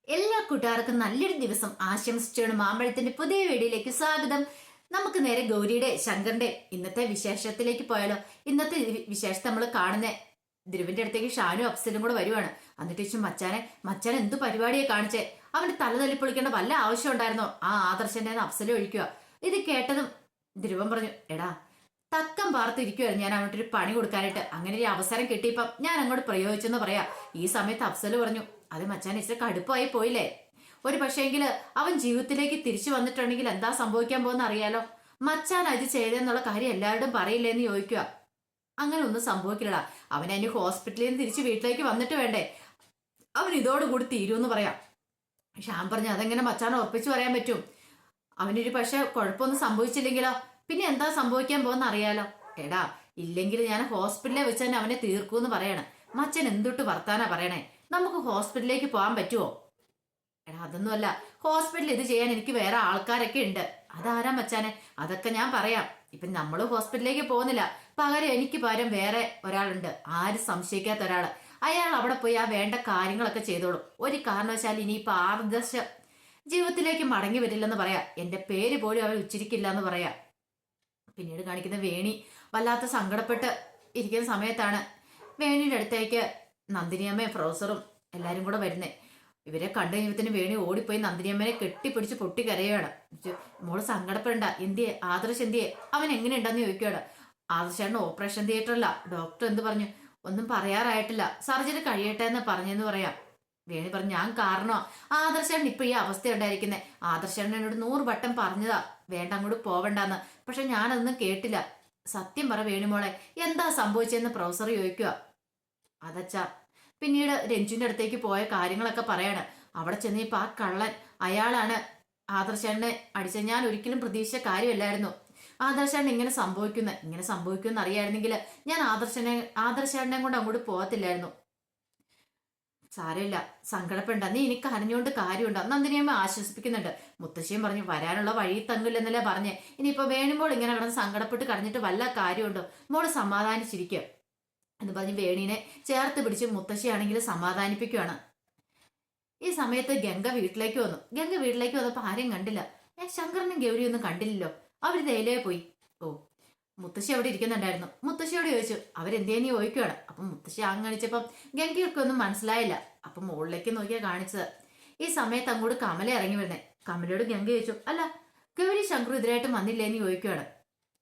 എല്ലാ കൂട്ടുകാർക്കും നല്ലൊരു ദിവസം ആശംസിച്ചാണ് മാമ്പഴത്തിന്റെ പുതിയ വീഡിയോയിലേക്ക് സ്വാഗതം. നമുക്ക് നേരെ ഗൗരിയുടെ ശങ്കറിന്റെ ഇന്നത്തെ വിശേഷത്തിലേക്ക് പോയാലോ. ഇന്നത്തെ വിശേഷത്തെ നമ്മൾ കാണുന്ന ധ്രുവിന്റെ അടുത്തേക്ക് ഷാനും അഫ്സലും കൂടെ വരുവാണ്. എന്നിട്ട് ചോദിച്ചു, മച്ചാൻ എന്തു പരിപാടിയെ കാണിച്ചേ? അവന്റെ തല തല്ലിപ്പൊളിക്കേണ്ട വല്ല ആവശ്യം ഉണ്ടായിരുന്നോ? ആ ആദർശന്റെ അഫ്സലും ഒഴിക്കുക. ഇത് കേട്ടതും ധ്രുവൻ പറഞ്ഞു, എടാ തക്കം പാർത്തിരിക്കുവായിരുന്നു ഞാൻ അങ്ങോട്ടൊരു പണി കൊടുക്കാനായിട്ട്. അങ്ങനെ ഒരു അവസരം കിട്ടിയപ്പം ഞാൻ അങ്ങോട്ട് പ്രയോഗിച്ചെന്ന് പറയാ. ഈ സമയത്ത് അഫ്സല് പറഞ്ഞു, അത് മച്ചാൻ ഇച്ചിരി കടുപ്പായി പോയില്ലേ? ഒരു പക്ഷേങ്കില് അവൻ ജീവിതത്തിലേക്ക് തിരിച്ചു വന്നിട്ടുണ്ടെങ്കിൽ എന്താ സംഭവിക്കാൻ പോകുന്ന അറിയാലോ. മച്ചാൻ അത് ചെയ്തെന്നുള്ള കാര്യം എല്ലാവരോടും പറയില്ലേന്ന് ചോദിക്കുക. അങ്ങനെ ഒന്നും സംഭവിക്കില്ലടാ. അവൻ അതിന് ഹോസ്പിറ്റലിൽ നിന്ന് തിരിച്ച് വീട്ടിലേക്ക് വന്നിട്ട് വേണ്ടേ അവൻ ഇതോടുകൂടി തീരുമെന്ന് പറയാം. ഷാൻ പറഞ്ഞു, അതെങ്ങനെ മച്ചാൻ ഉറപ്പിച്ചു പറയാൻ പറ്റും? അവനൊരു പക്ഷെ കുഴപ്പമൊന്നും സംഭവിച്ചില്ലെങ്കിലോ? പിന്നെ എന്താ സംഭവിക്കാൻ പോകുന്ന അറിയാലോ. എടാ ഇല്ലെങ്കിൽ ഞാൻ ഹോസ്പിറ്റലിൽ വെച്ച് തന്നെ അവനെ തീർക്കൂന്ന് പറയണേ. മച്ചൻ എന്തൊട്ട് വർത്താനാ പറയണേ? നമുക്ക് ഹോസ്പിറ്റലിലേക്ക് പോകാൻ പറ്റുമോ? എടാ അതൊന്നുമല്ല, ഹോസ്പിറ്റലിൽ ഇത് ചെയ്യാൻ എനിക്ക് വേറെ ആൾക്കാരൊക്കെ ഉണ്ട്. അതാരാ മച്ചാനെ? അതൊക്കെ ഞാൻ പറയാം. ഇപ്പൊ നമ്മള് ഹോസ്പിറ്റലിലേക്ക് പോകുന്നില്ല, പകരം എനിക്ക് പകരം വേറെ ഒരാളുണ്ട്, ആരും സംശയിക്കാത്ത ഒരാള്. അയാൾ അവിടെ പോയി ആ വേണ്ട കാര്യങ്ങളൊക്കെ ചെയ്തോളും. ഒരു കാരണവശാലും ഇനിയിപ്പൊ ആദർശ ജീവിതത്തിലേക്ക് മടങ്ങി വരില്ലെന്ന് പറയാം. എന്റെ പേര് പോലും അവൻ ഉച്ചരിക്കില്ല എന്ന് പറയാം. പിന്നീട് കാണിക്കുന്ന വേണി വല്ലാത്ത സങ്കടപ്പെട്ട് ഇരിക്കുന്ന സമയത്താണ് വേണിയുടെ അടുത്തേക്ക് നന്ദിനിയമ്മയും പ്രൊഫസറും എല്ലാരും കൂടെ വരുന്നേ. ഇവരെ കണ്ടു കഴിഞ്ഞപ്പത്തിന് വേണി ഓടിപ്പോയി നന്ദിനിയമ്മനെ കെട്ടിപ്പിടിച്ച് പൊട്ടിക്കരയാണ്. മോള് സങ്കടപ്പെടണ്ട, എന്തിയെ ആദർശ് എന്തിയെ, അവൻ എങ്ങനെയുണ്ടെന്ന് ചോദിക്കുകയാണ്. ആദർശാണ് ഓപ്പറേഷൻ തിയേറ്ററില്ല, ഡോക്ടർ എന്ത് പറഞ്ഞു? ഒന്നും പറയാറായിട്ടില്ല, സർജറി കഴിയട്ടെ എന്ന് പറഞ്ഞെന്ന് പറയാം. വേണി പറഞ്ഞു, ഞാൻ കാരണോ ആദർശാണ് ഇപ്പൊ ഈ അവസ്ഥ ഉണ്ടായിരിക്കുന്നത്. ആദർശാണ് എന്നോട് 100 വട്ടം പറഞ്ഞതാ വേണ്ട അങ്ങോട്ട് പോവണ്ടെന്ന്, പക്ഷെ ഞാനതൊന്നും കേട്ടില്ല. സത്യം പറ വേണുമോളെ, എന്താ സംഭവിച്ചതെന്ന് പ്രൊഫസർ ചോദിക്കുക. അതച്ചാ പിന്നീട് രഞ്ജുവിന്റെ അടുത്തേക്ക് പോയ കാര്യങ്ങളൊക്കെ പറയാണ്. അവിടെ ചെന്നപ്പോ ആ കള്ളൻ അയാളാണ് ആദർശാനെ അടിച്ച. ഞാൻ ഒരിക്കലും പ്രതീക്ഷിച്ച കാര്യമല്ലായിരുന്നു ആദർശാണ് ഇങ്ങനെ സംഭവിക്കുമെന്ന് അറിയായിരുന്നെങ്കിൽ ഞാൻ ആദർശാനെ കൊണ്ട് അങ്ങോട്ട് പോകത്തില്ലായിരുന്നു. സാരമില്ല, സങ്കടപ്പെടണ്ട, നീ എനിക്ക് അറിഞ്ഞുകൊണ്ട് കാര്യമുണ്ടോ? നന്ദിനിയമ്മ ആശ്വസിപ്പിക്കുന്നുണ്ട്. മുത്തശ്ശിയും പറഞ്ഞു, വരാനുള്ള വഴി തങ്ങില്ലെന്നല്ലേ പറഞ്ഞേ. ഇനിയിപ്പോ വേണുമ്പോൾ ഇങ്ങനെ കിടന്ന് സങ്കടപ്പെട്ട് കടഞ്ഞിട്ട് വല്ല കാര്യമുണ്ടോ? മോള് സമാധാനിച്ചിരിക്കുക എന്ന് പറഞ്ഞ് വേണീനെ ചേർത്ത് പിടിച്ച് മുത്തശ്ശിയാണെങ്കിൽ സമാധാനിപ്പിക്കുകയാണ്. ഈ സമയത്ത് ഗംഗ വീട്ടിലേക്ക് വന്നപ്പോ ആരെയും കണ്ടില്ല. ശങ്കരനും ഗൗരിയൊന്നും കണ്ടില്ലല്ലോ, അവര് തേയിലേ പോയി. ഓ, മുത്തശ്ശി അവിടെ ഇരിക്കുന്നുണ്ടായിരുന്നു. മുത്തശ്ശിയോട് ചോദിച്ചു, അവരെന്തേന്ന് ചോദിക്കുകയാണ്. അപ്പം മുത്തശ്ശി കാണിച്ചപ്പം ഗംഗയ്ക്ക് ഒന്നും മനസ്സിലായില്ല. അപ്പം മുകളിലേക്ക് നോക്കിയാ കാണിച്ചത്. ഈ സമയത്ത് അങ്ങോട്ട് കമല ഇറങ്ങി വരുന്നേ. കമലയോട് ഗംഗ ചോദിച്ചു, അല്ല ഗൗരി ശങ്കർ ഇതിനായിട്ട് വന്നില്ലേന്ന് ചോദിക്കുകയാണ്.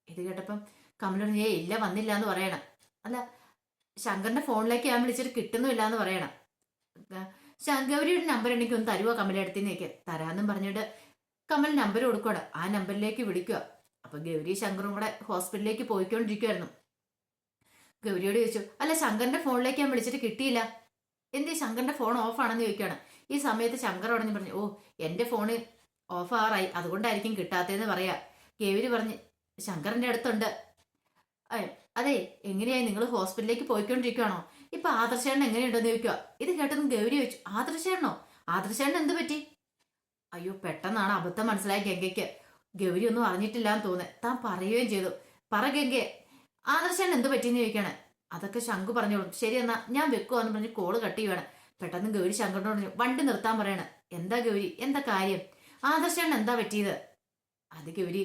ഇത് കേട്ടപ്പം കമലോട്, ഇല്ല വന്നില്ല എന്ന് പറയണം. അല്ല ശങ്കറിന്റെ ഫോണിലേക്ക് ഞാൻ വിളിച്ചിട്ട് കിട്ടുന്നുമില്ല എന്ന് പറയണം. ഗൗരിയുടെ നമ്പർ ഉണ്ടെങ്കിൽ ഒന്ന് തരുവോ കമല അടുത്തേക്ക്? തരാന്നും പറഞ്ഞിട്ട് കമൽ നമ്പർ കൊടുക്കുക. ആ നമ്പറിലേക്ക് വിളിക്കുക. അപ്പൊ ഗൗരി ശങ്കറും കൂടെ ഹോസ്പിറ്റലിലേക്ക് പോയിക്കൊണ്ടിരിക്കുവായിരുന്നു. ഗൗരിയോട് ചോദിച്ചു, അല്ല ശങ്കറിന്റെ ഫോണിലേക്ക് ഞാൻ വിളിച്ചിട്ട് കിട്ടിയില്ല, എന്തേ ശങ്കറിന്റെ ഫോൺ ഓഫ് ആണെന്ന് ചോദിക്കുകയാണ്. ഈ സമയത്ത് ശങ്കർ ഉടനെ പറഞ്ഞു, ഓ എന്റെ ഫോണ് ഓഫ് ആറായി, അതുകൊണ്ടായിരിക്കും കിട്ടാത്തതെന്ന് പറയാ. ഗൗരി പറഞ്ഞ്, ശങ്കറിന്റെ അടുത്തുണ്ട്. അതെ, എങ്ങനെയായി, നിങ്ങൾ ഹോസ്പിറ്റലിലേക്ക് പോയിക്കൊണ്ടിരിക്കുകയാണോ? ഇപ്പൊ ആദർശേണ്ണ എങ്ങനെയുണ്ടെന്ന് ചോദിക്കുക. ഇത് കേട്ടതും ഗൗരി ചോദിച്ചു, ആദർശേണ്ണ എന്ത് പറ്റി? അയ്യോ, പെട്ടെന്നാണ് അബദ്ധം മനസ്സിലായ ഗംഗയ്ക്ക്. ഗൗരി ഒന്നും അറിഞ്ഞിട്ടില്ല എന്ന് തോന്നുന്നു. താൻ പറയുകയും ചെയ്തു. പറ ഗംഗെ, ആദർശൻ എന്ത് പറ്റിയെന്ന് ചോദിക്കാണ്. അതൊക്കെ ശങ്കു പറഞ്ഞോളൂ. ശരി എന്നാ ഞാൻ വെക്കുവാന്ന് പറഞ്ഞ് കോള് കട്ട് ചെയ്യുവാണ്. പെട്ടെന്ന് ഗൗരി ശങ്കറിനോട് പറഞ്ഞു, വണ്ടി നിർത്താൻ പറയാണ്. എന്താ ഗൗരി, എന്താ കാര്യം? ആദർശൻ എന്താ പറ്റിയത്? അത് ഗൗരി,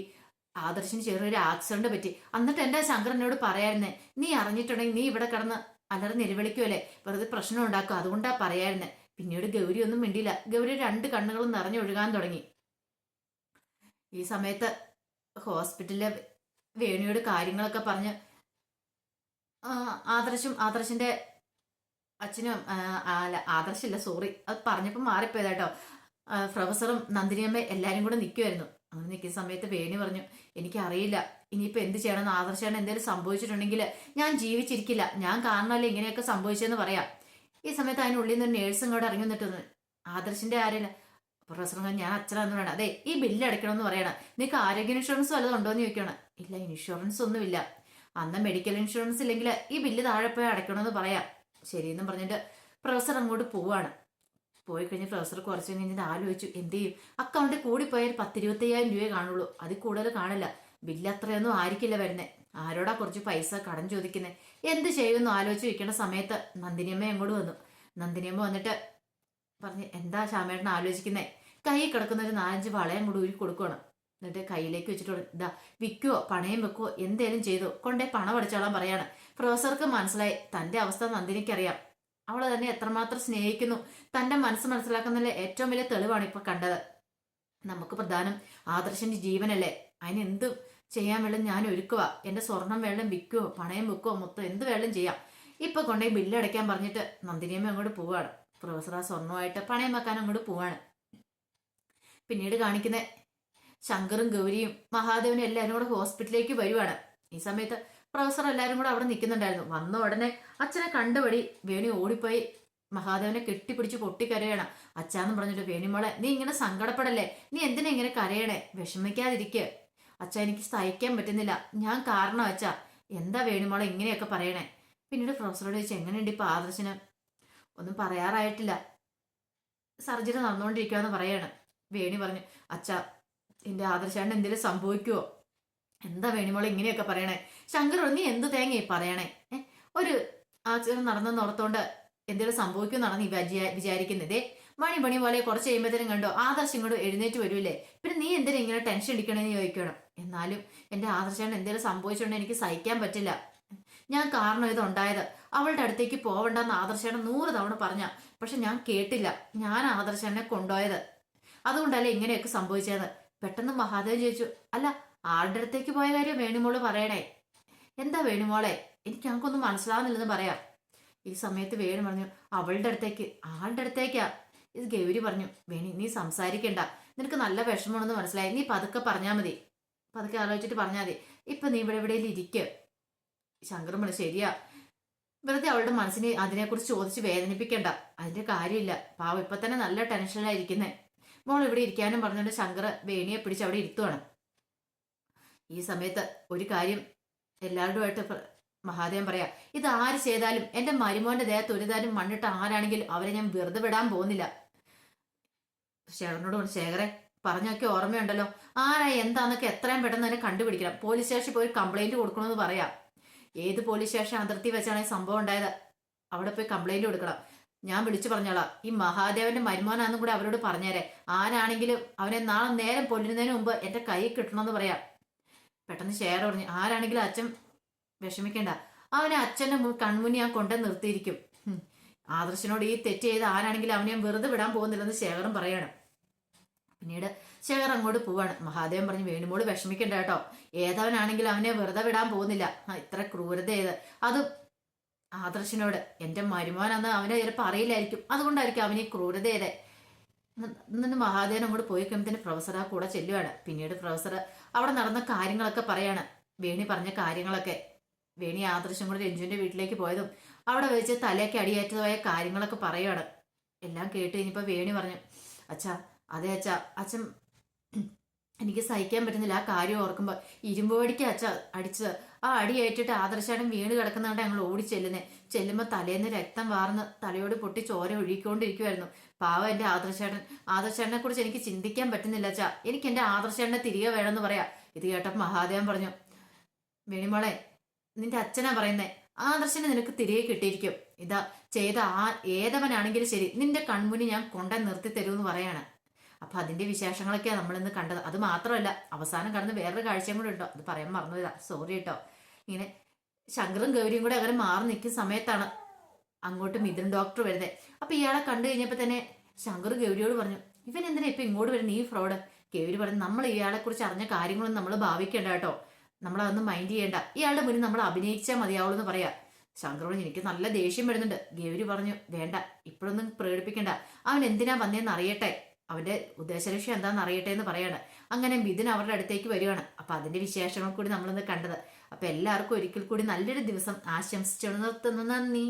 ആദർശിന് ചെറിയൊരു ആക്സിഡന്റ് പറ്റി. എന്നിട്ട് എന്റെ ശങ്കരനോട് പറയായിരുന്നേ, നീ അറിഞ്ഞിട്ടുണ്ടെങ്കിൽ നീ ഇവിടെ കിടന്ന് അലറി നിലവിളിക്കുമല്ലേ, വെറുതെ പ്രശ്നം ഉണ്ടാക്കും, അതുകൊണ്ടാ പറയായിരുന്നേ. പിന്നീട് ഗൗരി ഒന്നും മിണ്ടിയില്ല. ഗൗരി 2 കണ്ണുകളും നിറഞ്ഞൊഴുകാൻ തുടങ്ങി. ഈ സമയത്ത് ഹോസ്പിറ്റലിലെ വേണിയോട് കാര്യങ്ങളൊക്കെ പറഞ്ഞ് ആദർശിന്റെ അച്ഛനും ആദർശില്ല സോറി, അത് പറഞ്ഞപ്പോ മാറിപ്പോയതാട്ടോ. പ്രൊഫസറും നന്ദിനിയമ്മ എല്ലാരും കൂടെ നിൽക്കുമായിരുന്നു. അങ്ങനെ നിൽക്കുന്ന സമയത്ത് വേണി പറഞ്ഞു, എനിക്കറിയില്ല ഇനിയിപ്പോ എന്ത് ചെയ്യണമെന്ന്. ആദർശാണ് എന്തെങ്കിലും സംഭവിച്ചിട്ടുണ്ടെങ്കിൽ ഞാൻ ജീവിച്ചിരിക്കില്ല, ഞാൻ കാരണമല്ലേ ഇങ്ങനെയൊക്കെ സംഭവിച്ചതെന്ന് പറയാം. ഈ സമയത്ത് അതിനുള്ളിൽ നിന്ന് നേഴ്സും കൂടെ ഇറങ്ങി നിന്നിട്ട്, ആദർശിന്റെ ആരില്ല പ്രൊഫസർ, ഞാൻ അച്ഛനാന്ന് പറയണം. അതെ, ഈ ബില്ല് അടയ്ക്കണമെന്ന് പറയണം. നിനക്ക് ആരോഗ്യ ഇൻഷുറൻസ് വല്ലതും ഉണ്ടോ എന്ന് ചോദിക്കണം. ഇല്ല, ഇൻഷുറൻസ് ഒന്നുമില്ല. അന്ന് മെഡിക്കൽ ഇൻഷുറൻസ് ഇല്ലെങ്കിൽ ഈ ബില്ല് താഴെ പോയി അടയ്ക്കണമെന്ന് പറയാം. ശരിയെന്നും പറഞ്ഞിട്ട് പ്രൊഫസർ അങ്ങോട്ട് പോവാണ്. പോയി കഴിഞ്ഞ് പ്രൊഫസർ കുറച്ച് കഴിഞ്ഞിട്ട് ആലോചിച്ചു, എന്ത് ചെയ്യും? അക്കൗണ്ടിൽ കൂടിപ്പോയാൽ 10-25,000 രൂപയെ കാണുള്ളൂ, അതിൽ കൂടുതൽ കാണില്ല. ബില്ല് അത്രയൊന്നും ആയിരിക്കില്ല വരുന്നേ. ആരോടാ കുറച്ച് പൈസ കടം ചോദിക്കുന്നത്? എന്ത് ചെയ്യുമെന്ന് ആലോചിച്ച് വെക്കേണ്ട സമയത്ത് നന്ദിനിയമ്മ അങ്ങോട്ട് വന്നു. നന്ദിനിയമ്മ വന്നിട്ട് പറഞ്ഞ് എന്താ ശ്യാമേട്ടൻ ആലോചിക്കുന്നേ? കൈ കിടക്കുന്ന ഒരു 4-5 വളയം കൂടി ഊരി കൊടുക്കണം. എന്നിട്ട് കയ്യിലേക്ക് വെച്ചിട്ട് ഇതാ വിൽക്കുവോ പണയം വെക്കുവോ എന്തേലും ചെയ്തോ കൊണ്ടേ പണം അടിച്ചോളാൻ പറയാണ്. പ്രൊഫസർക്ക് മനസ്സിലായി തന്റെ അവസ്ഥ നന്ദിനിക്കറിയാം. അവള് തന്നെ എത്രമാത്രം സ്നേഹിക്കുന്നു തന്റെ മനസ്സ് മനസ്സിലാക്കുന്നതിലെ ഏറ്റവും വലിയ തെളിവാണ് ഇപ്പൊ കണ്ടത്. നമുക്ക് പ്രധാനം ആദർശന്റെ ജീവനല്ലേ, അതിന് എന്ത് ചെയ്യാൻ വേണം ഞാൻ ഒരുക്കുക. എന്റെ സ്വർണം വേണം വിൽക്കുവോ പണയം വെക്കുവോ മൊത്തം എന്ത് വേണം ചെയ്യാം. ഇപ്പൊ കൊണ്ടേ ബില്ലടയ്ക്കാൻ പറഞ്ഞിട്ട് നന്ദിനിയമ്മ അങ്ങോട്ട് പോവാണ്. പ്രൊഫസർ ആ സ്വർണ്ണമായിട്ട് പണയം വെക്കാൻ അങ്ങോട്ട് പോവാണ്. പിന്നീട് കാണിക്കുന്ന ശങ്കറും ഗൗരിയും മഹാദേവനും എല്ലാവരും കൂടെ ഹോസ്പിറ്റലിലേക്ക് വരുവാണ്. ഈ സമയത്ത് പ്രൊഫസർ എല്ലാവരും കൂടെ അവിടെ നിൽക്കുന്നുണ്ടായിരുന്നു. വന്ന ഉടനെ അച്ഛനെ കണ്ടുപടി വേണി ഓടിപ്പോയി മഹാദേവനെ കെട്ടിപ്പിടിച്ച് പൊട്ടിക്കരയണം. അച്ഛാന്ന് പറഞ്ഞിട്ട് വേണിമോളെ നീ ഇങ്ങനെ സങ്കടപ്പെടല്ലേ, നീ എന്തിനാ ഇങ്ങനെ കരയണേ, വിഷമിക്കാതിരിക്കുക. അച്ഛ എനിക്ക് സഹിക്കാൻ പറ്റുന്നില്ല, ഞാൻ കാരണം അച്ഛാ. എന്താ വേണിമോളെ ഇങ്ങനെയൊക്കെ പറയണേ? പിന്നീട് പ്രൊഫസറോട് ചോദിച്ചു എങ്ങനെയുണ്ട് ഇപ്പൊ ആദർശന്? ഒന്നും പറയാറായിട്ടില്ല, സർജറി നടന്നുകൊണ്ടിരിക്കുകയെന്ന് പറയാണ്. വേണി പറഞ്ഞു അച്ഛാ എന്റെ ആദർശാണ്ട് എന്തെങ്കിലും സംഭവിക്കുവോ? എന്താ വേണിമോളെ ഇങ്ങനെയൊക്കെ പറയണേ? ശങ്കർ നീ എന്ത് തേങ്ങയായി പറയണേ? ഒരു ആചരണം നടന്നെന്ന് ഓർത്തോണ്ട് എന്തെങ്കിലും സംഭവിക്കുമെന്നാണ് നീ വിചാരിക്കുന്നതേ? മണി പോലെ കുറച്ച് കഴിയുമ്പോഴത്തേനും കണ്ടോ ആദർശം ഇങ്ങോട്ട് എഴുന്നേറ്റ് വരൂലേ, പിന്നെ നീ എന്തിനാ ഇങ്ങനെ ടെൻഷൻ അടിക്കണമെന്ന് ചോദിക്കണം. എന്നാലും എന്റെ ആദർശാണ്ട് എന്തെങ്കിലും സംഭവിച്ചുകൊണ്ട് എനിക്ക് സഹിക്കാൻ പറ്റില്ല. ഞാൻ കാരണം ഇതുണ്ടായത്. അവളുടെ അടുത്തേക്ക് പോവണ്ടെന്ന് ആദർശാണ് 100 തവണ പറഞ്ഞ, പക്ഷെ ഞാൻ കേട്ടില്ല. ഞാൻ ആദർശനെ കൊണ്ടുപോയത്, അതുകൊണ്ടല്ലേ ഇങ്ങനെയൊക്കെ സംഭവിച്ചത്. പെട്ടെന്ന് മഹാദേവൻ ചോദിച്ചു അല്ല ആളുടെ അടുത്തേക്ക് പോയ കാര്യം വേണുമോള് പറയണേ? എന്താ വേണുമോളെ എനിക്ക് ഞങ്ങൾക്കൊന്നും മനസ്സിലാവുന്നില്ലെന്ന് പറയാം. ഈ സമയത്ത് വേണു പറഞ്ഞു അവളുടെ അടുത്തേക്ക്. ആളുടെ അടുത്തേക്കാ? ഇത് ഗൗരി പറഞ്ഞു വേണി നീ സംസാരിക്കണ്ട, നിനക്ക് നല്ല വിഷമമാണെന്ന് മനസ്സിലായി, നീ പതുക്കെ പറഞ്ഞാൽ മതി, പതുക്കെ ആലോചിച്ചിട്ട് പറഞ്ഞാൽ മതി. ഇപ്പൊ നീ ഇവിടെ ഇരിക്കുക. ശങ്കർ പറഞ്ഞു ശരിയാ, വെറുതെ അവളുടെ മനസ്സിനെ അതിനെക്കുറിച്ച് ചോദിച്ച് വേദനിപ്പിക്കണ്ട, അതിന്റെ കാര്യമില്ല. പാവം ഇപ്പൊ തന്നെ നല്ല ടെൻഷനിലായിരിക്കുന്നേ. മോൾ ഇവിടെ ഇരിക്കാനും പറഞ്ഞുകൊണ്ട് ശങ്കർ വേണിയെ പിടിച്ച് അവിടെ ഇരുത്തുവാണ്. ഈ സമയത്ത് ഒരു കാര്യം എല്ലാവരുമായിട്ട് മഹാദേവൻ പറയാ, ഇത് ആര് ചെയ്താലും എന്റെ മരുമോന്റെ ദേഹത്ത് ഒരു താരം മണ്ണിട്ട് ആരാണെങ്കിലും അവരെ ഞാൻ വെറുതെ വിടാൻ പോകുന്നില്ല. ശേഖരനോട് ശേഖരെ പറഞ്ഞൊക്കെ ഓർമ്മയുണ്ടല്ലോ, ആരാ എന്താന്നൊക്കെ എത്രയും പെട്ടെന്ന് തന്നെ കണ്ടുപിടിക്കണം. പോലീസ് സ്റ്റേഷനിൽ പോയി കംപ്ലൈന്റ് കൊടുക്കണമെന്ന് പറയാം. ഏത് പോലീസ് സ്റ്റേഷൻ അതിർത്തി വെച്ചാണ് ഈ സംഭവം ഉണ്ടായത് അവിടെ പോയി കംപ്ലൈന്റ് കൊടുക്കണം. ഞാൻ വിളിച്ചു പറഞ്ഞോളാം. ഈ മഹാദേവന്റെ മരുമോനാന്നും കൂടെ അവരോട് പറഞ്ഞേരെ. ആരാണെങ്കിലും അവനെ നാളെ നേരം പൊല്ലുന്നതിന് മുമ്പ് എന്റെ കൈ കിട്ടണമെന്ന് പറയാം. പെട്ടെന്ന് ഷെയർ പറഞ്ഞു ആരാണെങ്കിലും അച്ഛൻ വിഷമിക്കേണ്ട, അവനെ അച്ഛന്റെ കൺമുന്നിൽ ഞാൻ കൊണ്ടു നിർത്തിയിരിക്കും. ആദർശനോട് ഈ തെറ്റ് ചെയ്ത് ആരാണെങ്കിലും അവനെ വെറുതെ വിടാൻ പോകുന്നില്ലെന്ന് ശേഖരം പറയാണ്. പിന്നീട് ശേഖർ അങ്ങോട്ട് പോവാണ്. മഹാദേവൻ പറഞ്ഞു വേണുമോള് വിഷമിക്കണ്ട കേട്ടോ, ഏതവനാണെങ്കിലും അവനെ വെറുതെ വിടാൻ പോകുന്നില്ല. ഇത്ര ക്രൂരത ചെയ്ത് അത് ആദർശനോട്. എന്റെ മരുമോനെന്ന് അവനെ ചിലപ്പോൾ അറിയില്ലായിരിക്കും, അതുകൊണ്ടായിരിക്കും അവനെ ക്രൂരത ചെയ്തേ. എന്നിട്ട് മഹാദേവൻ അങ്ങോട്ട് പോയി കഴിയുമ്പോൾ പ്രൊഫസർ ആ കൂടെ ചെല്ലുവാണ്. പിന്നീട് പ്രൊഫസർ അവിടെ നടന്ന കാര്യങ്ങളൊക്കെ പറയാണ്, വേണി പറഞ്ഞ കാര്യങ്ങളൊക്കെ. വേണി ആദർശം കൂടെ രഞ്ജുവിന്റെ വീട്ടിലേക്ക് പോയതും അവിടെ വെച്ച് തലയൊക്കെ അടിയേറ്റതായ കാര്യങ്ങളൊക്കെ പറയുകയാണ്. എല്ലാം കേട്ട് കഴിഞ്ഞപ്പോൾ വേണി പറഞ്ഞു അച്ഛാ അതെ അച്ഛാ, അച്ഛൻ എനിക്ക് സഹിക്കാൻ പറ്റുന്നില്ല ആ കാര്യം ഓർക്കുമ്പോൾ. ഇരുമ്പ് വടിക്ക് അച്ഛ അടിച്ചത്, ആ അടി ഏറ്റിട്ട് ആദർശാനും വീണ് കിടക്കുന്നതുകൊണ്ട് ഞങ്ങൾ ഓടിച്ചെല്ലുന്നേ. ചെല്ലുമ്പോൾ തലേന്ന് രക്തം വാർന്ന് തലയോട് പൊട്ടി ചോര ഒഴുകിക്കൊണ്ടിരിക്കുമായിരുന്നു. പാവം എന്റെ ആദർശേട്ടനെ കുറിച്ച് എനിക്ക് ചിന്തിക്കാൻ പറ്റുന്നില്ല അച്ഛാ, എനിക്ക് എന്റെ ആദർശേട്ടനെ തിരികെ വേണമെന്ന് പറയാ. ഇത് കേട്ടപ്പോൾ മഹാദേവൻ പറഞ്ഞു വേണിമോളെ നിന്റെ അച്ഛനാ പറയുന്നേ, ആദർശനെ നിനക്ക് തിരികെ കിട്ടിയിരിക്കും. ഇതാ ചെയ്ത ഏതവനാണെങ്കിലും ശരി നിന്റെ കൺമുനി ഞാൻ കൊണ്ടേ നിർത്തി തരുമെന്ന് പറയാണ്. അപ്പൊ അതിന്റെ വിശേഷങ്ങളൊക്കെയാണ് നമ്മളിന്ന് കണ്ടത്. അത് മാത്രമല്ല അവസാനം കടന്ന് വേറൊരു കാഴ്ചയും കൂടെ ഉണ്ടോ, അത് പറയാൻ മറന്നുപോയതാ, സോറി കേട്ടോ. ഇങ്ങനെ ശങ്കറും ഗൗരിയും കൂടെ അങ്ങനെ മാറി നിൽക്കുന്ന സമയത്താണ് അങ്ങോട്ട് മിഥുൻ ഡോക്ടർ വരുന്നത്. അപ്പൊ ഇയാളെ കണ്ടു കഴിഞ്ഞപ്പോ തന്നെ ശങ്കർ ഗൗരിയോട് പറഞ്ഞു ഇവൻ എന്തിനാ ഇപ്പൊ ഇങ്ങോട്ട് വരുന്നത്, ഈ ഫ്രോഡ്. ഗൗരി പറഞ്ഞു നമ്മൾ ഇയാളെ കുറിച്ച് അറിഞ്ഞ കാര്യങ്ങളൊന്നും നമ്മൾ ഭാവിക്കേണ്ട കേട്ടോ, നമ്മളതൊന്നും മൈൻഡ് ചെയ്യേണ്ട, ഇയാളുടെ മുന്നിൽ നമ്മൾ അഭിനയിച്ചാൽ മതിയാവുള്ളൂ എന്ന് പറയാ. ശങ്കർ പറഞ്ഞു എനിക്ക് നല്ല ദേഷ്യം വരുന്നുണ്ട്. ഗൗരി പറഞ്ഞു വേണ്ട ഇപ്പോഴൊന്നും പ്രകടിപ്പിക്കണ്ട, അവൻ എന്തിനാ വന്നേന്ന് അറിയട്ടെ, അവന്റെ ഉദ്ദേശലക്ഷ്യം എന്താണെന്ന് അറിയട്ടെ എന്ന് പറയാണ്. അങ്ങനെ മിഥുൻ അവരുടെ അടുത്തേക്ക് വരികയാണ്. അപ്പൊ അതിന്റെ വിശേഷങ്ങൾ കൂടി നമ്മളിന്ന് കണ്ടത്. അപ്പൊ എല്ലാവർക്കും ഒരിക്കൽ കൂടി നല്ലൊരു ദിവസം ആശംസിച്ചു നിർത്തുന്നു. നന്ദി.